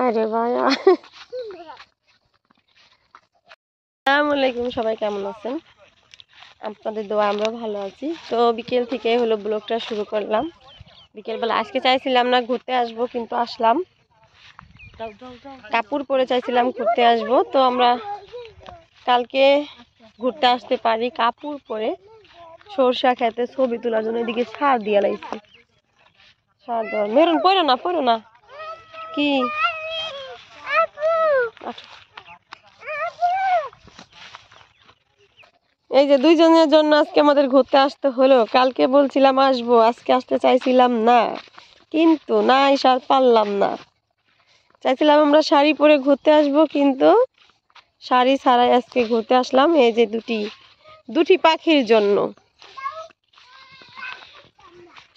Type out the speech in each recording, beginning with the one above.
আরে ভাইয়া, আসসালামু আলাইকুম। সবাই কেমন আছেন? আপনাদের দোয়া আমরা ভালো আছি। তো বিকেল থেকে হলো ব্লগটা শুরু করলাম। বিকেলবেলা আজকে চাইছিলাম না ঘুরতে আসবো, কিন্তু আসলাম। কাপড় পরে চাইছিলাম ঘুরতে আসবো, তো আমরা কালকে ঘুরতে আসতে পারি কাপড় পরে। সরষা খেতে ছবি তোলার জন্য এদিকে সার দিয়ে লাগছে। সার দেওয়া মেরুন পড়ো না কি এই যে দুইজনের জন্য আজকে আমাদের ঘুরতে আসতে হলো। কালকে বলছিলাম আসবো, আজকে আসতে চাইছিলাম না, কিন্তু না আসার পারলাম না। চাইছিলাম আমরা শাড়ি পরে ঘুরতে আসবো, কিন্তু শাড়ি ছাড়াই আজকে ঘুরতে আসলাম। এই যে দুটি পাখির জন্য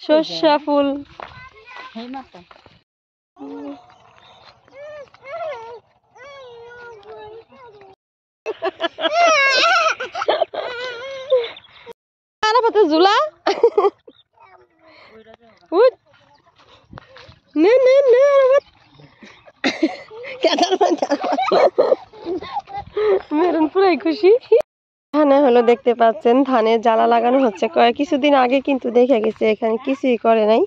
সর্ষা ফুল। ঝুলা মেরুন পুরাই খুশি। এখানে হলো দেখতে পাচ্ছেন ধানের জ্বালা লাগানো হচ্ছে। কিছুদিন আগে কিন্তু দেখে গেছে এখানে কিছুই করে নাই,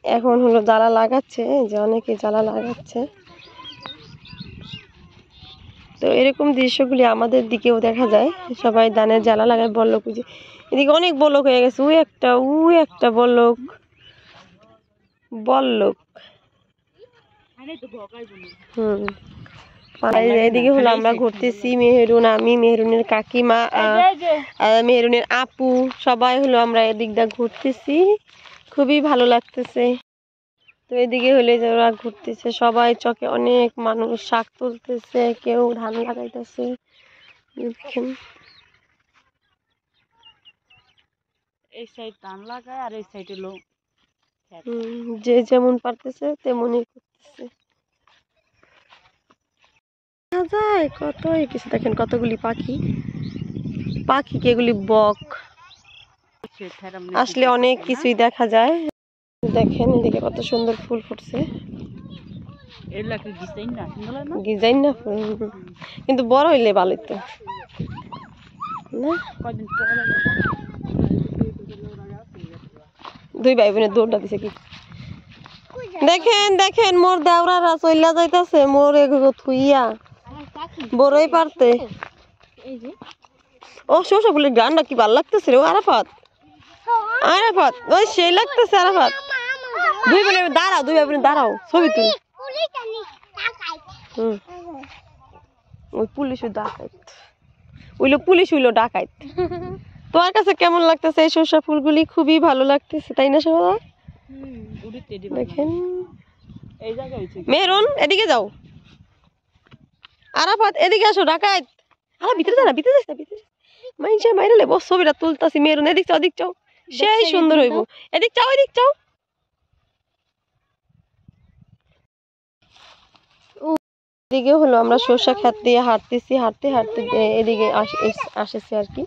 এখন হলো জ্বালা লাগাচ্ছে। যে অনেকে জ্বালা লাগাচ্ছে। তো এরকম দৃশ্যগুলি আমাদের দিকেও দেখা যায়, সবাই ধানের জ্বালা লাগায়। বল্লক যে এদিকে অনেক বল্লক হয়ে গেছে, ওই একটা বল্লক। এদিকে হলো আমরা ঘুরতেছি, মেহেরুন, আমি, মেহেরুনের কাকিমা, মেহেরুনের আপু, সবাই হলো আমরা এদিক দিয়ে ঘুরতেছি। খুবই ভালো লাগতেছে। তো এদিকে হলে যে ওরা ঘুরতেছে, সবাই চকে অনেক মানুষ শাক তুলতেছে, কেউ ধান লাগাইতেছে। এই সাইড ধান লাগায় আর এই সাইডে লোক যে যেমন পারতেছে তেমনই করতেছে। যায় কত কিছু দেখেন, কতগুলি পাখি এগুলি বক। আসলে অনেক কিছুই দেখা যায়। দেখেন এদিকে কত সুন্দর ফুল ফুটছে, ডিজাইন না ফুল, কিন্তু বড় হইলে ভালো তো না। দুই ভাই বোনের দৌড়টা দিছে কি দেখেন মোর দেওরারা চইলা যাইতাছে, মোর এগুলো থুইয়া বড়ই পারতে। ও শোষা ফুলের গানটা কি ভালো লাগতেছে রে। আরাফাত ওই সেই লাগতেছে। আরাফাত দুই ভাই বোনের দাঁড়াও, ছবি তুল। ওই পুলিশ হইলো ডাকাইত। তোমার কাছে কেমন লাগতেছে এই সরষা ফুলগুলি? খুবই ভালো লাগতেছে, তাই না সবাই? দেখেন মেরুন এদিকে যাও, আরাফাত এদিকে আসো। ডাকাইত ভিতরে যা না, ভিতরে যাস না, ভিতরে মাইনছে মাইরালে বস। ছবিটা তুলতাছি। মেরুন এদিক চাও, সেই সুন্দর হইব। এদিক চাও। এদিকে হলো আমরা সরষা ক্ষেত দিয়ে হাঁটতেছি, হাঁটতে এদিকে আসেছি আর কি।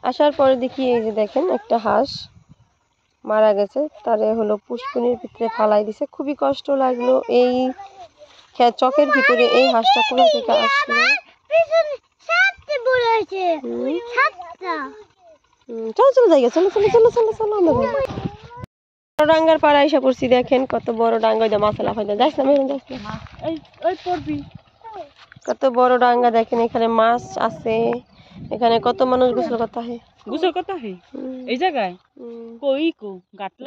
আসার পরে দেখি এই যে দেখেন একটা হাঁস মারা গেছে, তারে হলো পুষ্কুনির ভিতরে ফালাই দিছে। খুবই কষ্ট লাগলো। এই চকের ভিতরে এই হাঁসটা কোথা থেকে আসলো? চলো ডাঙ্গার পাড়া এসে পড়ছি। দেখেন কত বড় ডাঙ্গা, মাছ লাফাই যাস না মেরুন, যাস না। কত বড় ডাঙ্গা দেখেন, এখানে মাছ আছে। এখানে কত মানুষ গোসল করতে হয়। এই জায়গায়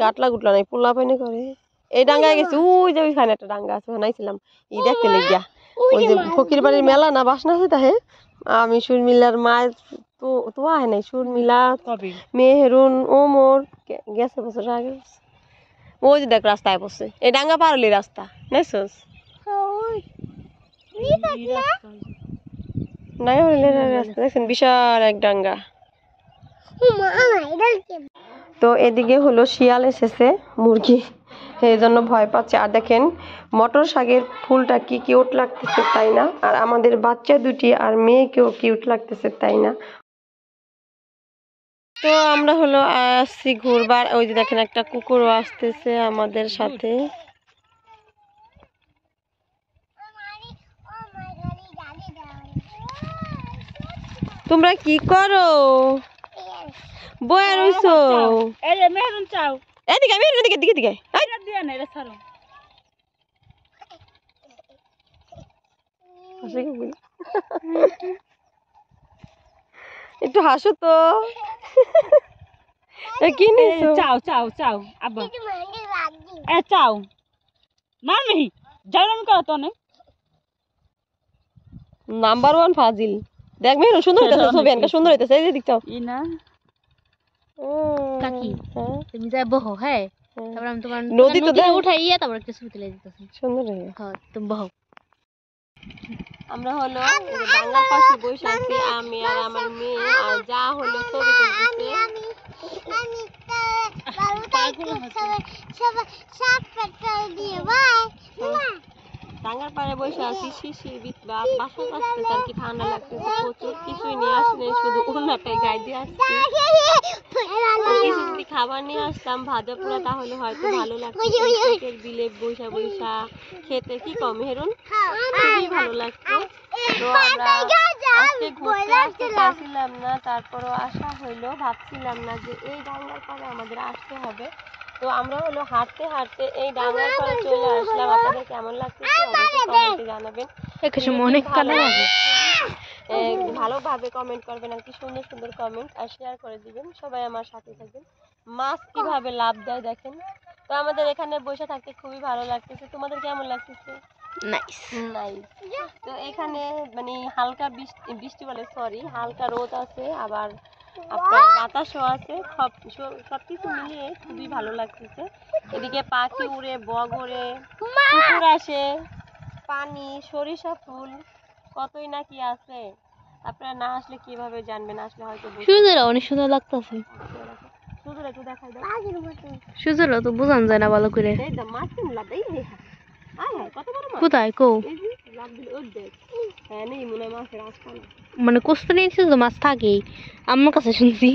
গাটলা গুটলা নাই, পোলা পাইনি করে। এই ডাঙ্গায় গেছি, ওই যে ওইখানে একটা ডাঙ্গা আছে, নাইছিলাম ই দেখতে লেগিয়া। ওই যে ফকির বাড়ির মেলা না, বাসনা আছে তাহে। আমি সুরমিলার মায়ের তো আহে নাই। সুরমিলা, মেহেরুন, ওমর গেছে বছর আগে। ওই যে দেখ রাস্তায় বসে, এই ডাঙ্গা পার হলি রাস্তা নাইছস নাই হইলে রাস্তা দেখছেন, বিশাল এক ডাঙ্গা। তো এদিকে হলো শিয়াল এসেছে, মুরগি, এই জন্য ভয় পাচ্ছে। আর দেখেন মটর শাকের ফুলটা কি কিউট লাগতেছে, তাই না? আর আমাদের বাচ্চা দুটি আর মেয়েকেও কিউট লাগতেছে, তাই না? তো আমরা হলো আসছি ঘুরবার। ওই যে দেখেন একটা কুকুরও আসতেছে আমাদের সাথে। তোমরা কি করো? বয়া রইছো? এই যে মেরুন চাও এদিকে মেরুন দিকে দিকে দিকে এটা দিয়া না এটা ছাড়ো একটু হাসো তো। কি নিছো? চাও চাও চাও আব্বা এ চাও মামি জানো কত তো না নাম্বার 1 ফাজিল। দেখ মেরুন সুন্দর হইতাছে, ছবি এনকা সুন্দর হইতাছে। এই যে দেখছো ই না কাকি হ্যাঁ তুমি যা বহো হ্যাঁ তারপর আমি তোমার নদী তো দেখ উঠাইয়া তারপর একটা ছবি তুলে দিতেছি সুন্দর হয়ে। হ্যাঁ তুমি বহো। আমরা হলো ডাঙ্গার পাশে বসে আছি, আমি আর আমার মেয়ে, আর যা হলো ছবি তুলতেছে। ডাঙ্গার পাড়ে বসে আছি, শিশির বাসা আসতেছে আর কি, ঠান্ডা লাগতেছে প্রচুর। কিছুই নিয়ে আসলে শুধু উন্নাটাই গায়ে দিয়ে আসছি। কিছু যদি খাবার নিয়ে আসতাম ভাজা পোড়া তাহলে হয়তো ভালো লাগতো। বিলে বৈশা বৈশা খেতে কি কম হেরুন খুবই ভালো লাগতো। তো আমরা আজকে ঘুরতে আসতে চাইছিলাম না, তারপরও আসা হইলো। ভাবছিলাম না যে এই ডাঙ্গার পাড়ে আমাদের আসতে হবে। তো আমরা হলো হাঁটতে হাঁটতে এই ডাঙ্গার পাড়ে চলে আসলাম। আপনাদের কেমন লাগতেছে অবশ্যই কমেন্টে জানাবেন। অনেক কালো লাগে। ভালোভাবে কমেন্ট করবেন আর কি, সুন্দর সুন্দর কমেন্ট আর শেয়ার করে দিবেন। সবাই আমার সাথে থাকবেন। মাছ কিভাবে লাভ দেয় দেখেন। তো আমাদের এখানে বসে থাকতে খুবই ভালো লাগতেছে। তোমাদের কেমন লাগতেছে? Nice nice. তো এখানে মানে হালকা বৃষ্টি বলে সরি হালকা রোদ আছে, আবার আপনার বাতাসও আছে। সবকিছু মিলিয়ে খুবই ভালো লাগতেছে। এদিকে পাখি উড়ে, বক ওড়ে, কুকুর আসে, পানি, সরিষা ফুল, কতই না কি আছে। আপনারা না আসলে কিভাবে জানবেন, আসলে হয়তো সুন্দর অনেক সুন্দর লাগতেছে। সুন্দর একটু দেখাই দাও। সুন্দর তো বোঝান যায় না ভালো করে। এই দাও মাছ লাভ দেই দেখা। কত বড় মাছ! কোথায় কো এই যে লাভ দিল ওই দেখ। হ্যাঁ নেই মনে মাছের আস্তানা। মানে কোস্তা নিয়েছিল তো মাছ থাকেই আমার কাছে শুনছি।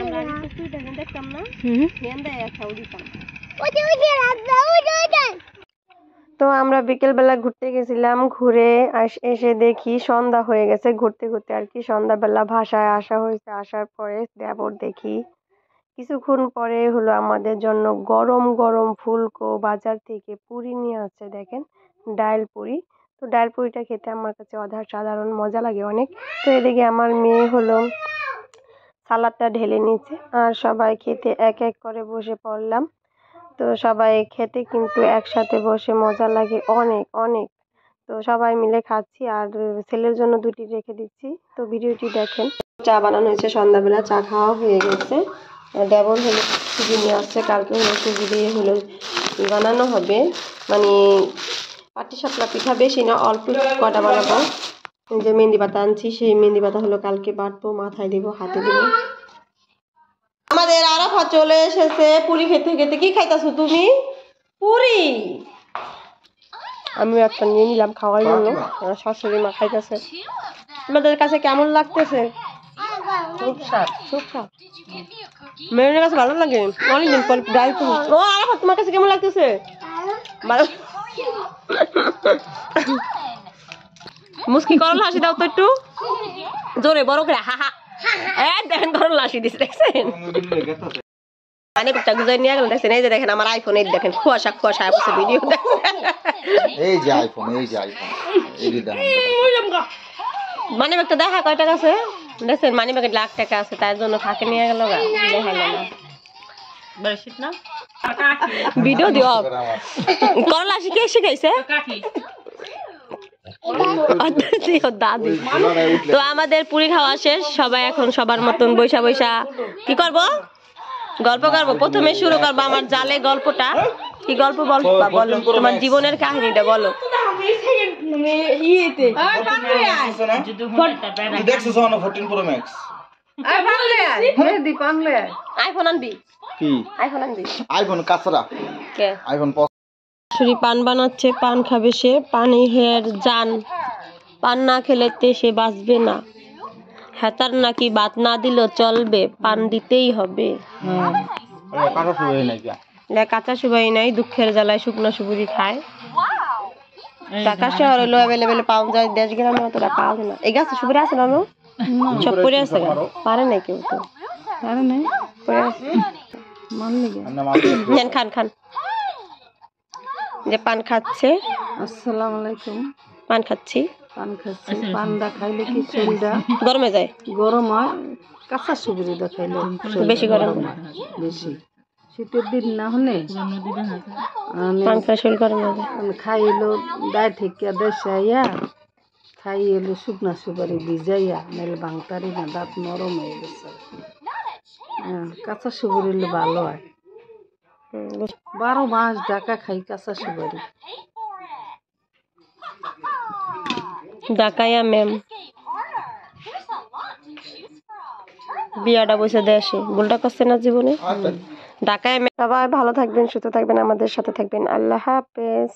আমরা আগে কচুরি দেখতাম না, হেন্দায় একটা উড়িতাম। তো আমরা বিকেলবেলা ঘুরতে গেছিলাম, ঘুরে এসে দেখি সন্ধ্যা হয়ে গেছে। ঘুরতে ঘুরতে আর কি সন্ধ্যাবেলা ভাষায় আসা হয়েছে। আসার পরে দেবর দেখি কিছুক্ষণ পরে হলো আমাদের জন্য গরম গরম ফুলকো বাজার থেকে পুরি নিয়ে আসছে। দেখেন ডাল পুরি। তো ডাল পুরিটা খেতে আমার কাছে অসাধারণ মজা লাগে অনেক। তো এদিকে আমার মেয়ে হলো সালাদটা ঢেলে নিচ্ছে আর সবাই খেতে এক এক করে বসে পড়লাম। তো সবাই খেতে কিন্তু একসাথে বসে মজা লাগে অনেক অনেক। তো সবাই মিলে খাচ্ছি আর ছেলের জন্য দুটি রেখে দিচ্ছি। তো ভিডিওটি দেখেন। চা বানানো হয়েছে সন্ধ্যাবেলা, চা খাওয়া হয়ে গেছে। দেবর হলো সুজি নিয়ে আসছে, কালকে হলো সুজি দিয়ে হলো বানানো হবে, মানে পাটিসাপটা পিঠা, বেশি না অল্প কটা বানাবো। যে মেহেন্দি পাতা আনছি সেই মেহেন্দি পাতা হলো কালকে বাটবো, মাথায় দিব, হাতে দিব। আমাদের আরাফা চলে এসেছে পুরি খেতে খেতে। কি খাইতাছো তুমি? পুরি। আমি একটা নিয়ে নিলাম খাওয়ার জন্য, শাশুড়ি মা খাইতেছে। তোমাদের কাছে কেমন লাগতেছে? খুব স্বাদ, খুব স্বাদ। মেয়ের কাছে ভালো লাগে অনেকদিন পর ডাল পুরি। ও আরাফা তোমার কাছে কেমন লাগতেছে? ভালো। মুস্কি করল হাসি দাও তো একটু জোরে বড় করে, হা হা। দেখেন করল হাসি দিচ্ছে দেখছেন। মানে একটা গুজাই নিয়ে গেল দেখছেন। এই যে দেখেন আমার আইফোন, এই দেখেন কুয়াশা কুয়াশা আছে ভিডিও দেখছেন। এই যে আইফোন, এই যে আইফোন, এই যে দেখেন মানি ব্যাগটা দেখা কয় টাকা আছে দেখছেন। মানি ব্যাগে লাখ টাকা আছে, তার জন্য ফাঁকে নিয়ে গেল গা, দেখাইল না। বেশিত না ভিডিও দিও করলা হাসি কে শিখাইছে? দাদি। তো আমাদের পুরি খাওয়া শেষ, সবাই এখন সবার মতন বৈশা বৈশা কি করব, গল্প করবো। প্রথমে শুরু করবো আমার জালে গল্পটা। কি গল্প বলো, তোমার জীবনের কাহিনীটা বলো। আইফোন আনবি? কি আইফোন আনবি? আইফোন কাঁচরা কে? আইফোন শাশুড়ি পান বানাচ্ছে, পান খাবে সে, পানি হের জান, পান না খেলে সে বাঁচবে না। হেতার নাকি ভাত না দিলেও চলবে, পান দিতেই হবে। কাঁচা সুবাই নাই, দুঃখের জ্বালায় শুকনো সুপুরি খায়। ঢাকা শহরে লো অ্যাভেলেবেল পাওয়া যায়, দেশ গ্রামে অতটা পাওয়া যায় না। এই গাছে সুপুরি আছে না? সব পরে আছে, পারে নাই কেউ তো, পারে নাই, পরে আছে। নেন খান খান। যে পান খাচ্ছে। আসসালামু আলাইকুম। পান খাচ্ছি। পান খাচ্ছি। পানটা খাইলে কি শরীরটা গরমে যায়, গরম হয়। কাঁচা সুপুরিটা খাইলে বেশি গরম হয়। বেশি শীতের দিন না হলে পান খাই শরীর গরম হয়ে যায়। খাইলো দায় থেকে দেশাইয়া, খাইলো শুকনা সুপারি ভিজাইয়া, নাহলে ভাঙতারি না, দাঁত নরম হয়ে গেছে। কাঁচা সুপারি ভালো হয়। 12 মাস ঢাকা খাই কাঁচা সুপারি। ঢাকাইয়া ম্যাম বিয়াটা বসে দেশে ভুলটা করছে না জীবনে। ঢাকায় সবাই ভালো থাকবেন, সুস্থ থাকবেন, আমাদের সাথে থাকবেন। আল্লাহ হাফেজ।